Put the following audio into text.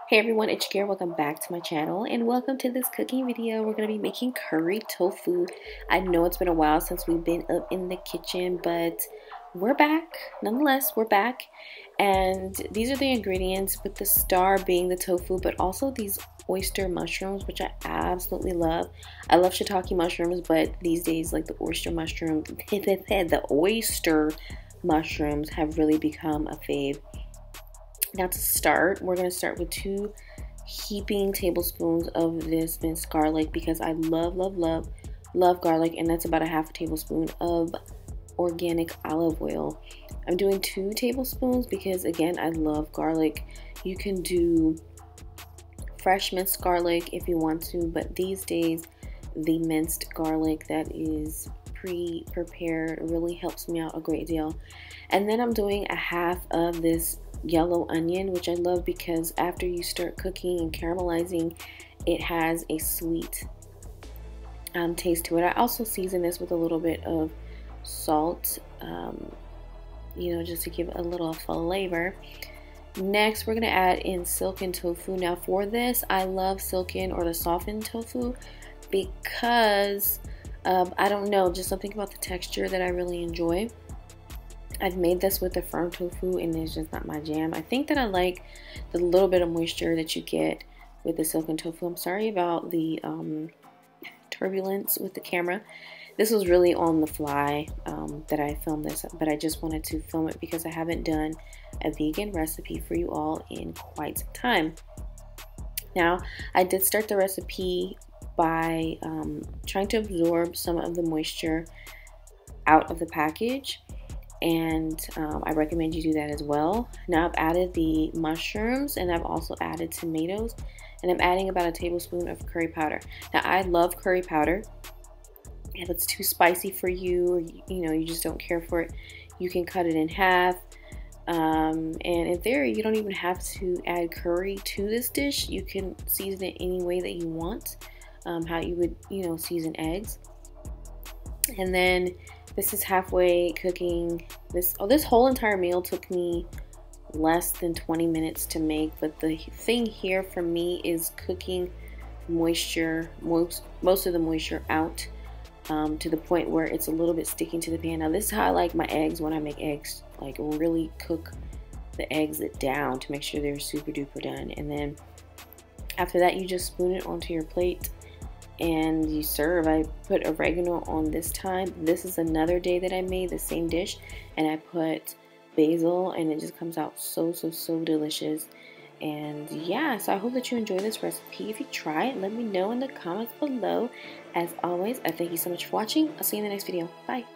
Hey everyone, it's Kara. Welcome back to my channel and welcome to this cooking video. We're going to be making curry tofu. I know it's been a while since we've been up in the kitchen, but we're back. Nonetheless, we're back. And these are the ingredients, with the star being the tofu, but also these oyster mushrooms, which I absolutely love. I love shiitake mushrooms, but these days, like the oyster mushroom, the oyster mushrooms have really become a fave. Now to start, we're going to start with 2 heaping tablespoons of this minced garlic because I love garlic, and that's about a half a tablespoon of organic olive oil. I'm doing 2 tablespoons because, again, I love garlic. You can do fresh minced garlic if you want to, but these days the minced garlic that is pre-prepared really helps me out a great deal. And then I'm doing a half of this yellow onion, which I love because after you start cooking and caramelizing, it has a sweet taste to it. I also season this with a little bit of salt, just to give it a little flavor. Next, we're going to add in silken tofu. Now for this, I love silken or the softened tofu because I don't know, just something about the texture that I really enjoy. I've made this with the firm tofu and it's just not my jam. I think that I like the little bit of moisture that you get with the silken tofu. I'm sorry about the turbulence with the camera. This was really on the fly that I filmed this, but I just wanted to film it because I haven't done a vegan recipe for you all in quite some time. Now, I did start the recipe by trying to absorb some of the moisture out of the package, and I recommend you do that as well. Now I've added the mushrooms and I've also added tomatoes, and I'm adding about a tablespoon of curry powder. Now I love curry powder. If it's too spicy for you, or you just don't care for it, you can cut it in half. And in theory, you don't even have to add curry to this dish. You can season it any way that you want, how you would season eggs. And then this is halfway cooking. This whole entire meal took me less than 20 minutes to make, but the thing here for me is cooking moisture, most of the moisture out, to the point where it's a little bit sticking to the pan. Now this is how I like my eggs when I make eggs, like really cook the eggs down to make sure they're super duper done. And then after that, you just spoon it onto your plate and you serve. I put oregano on this time. This is another day that I made the same dish, and I put basil, and it just comes out so delicious. And yeah, so I hope that you enjoy this recipe. If you try it, let me know in the comments below. As always, I thank you so much for watching. I'll see you in the next video. Bye.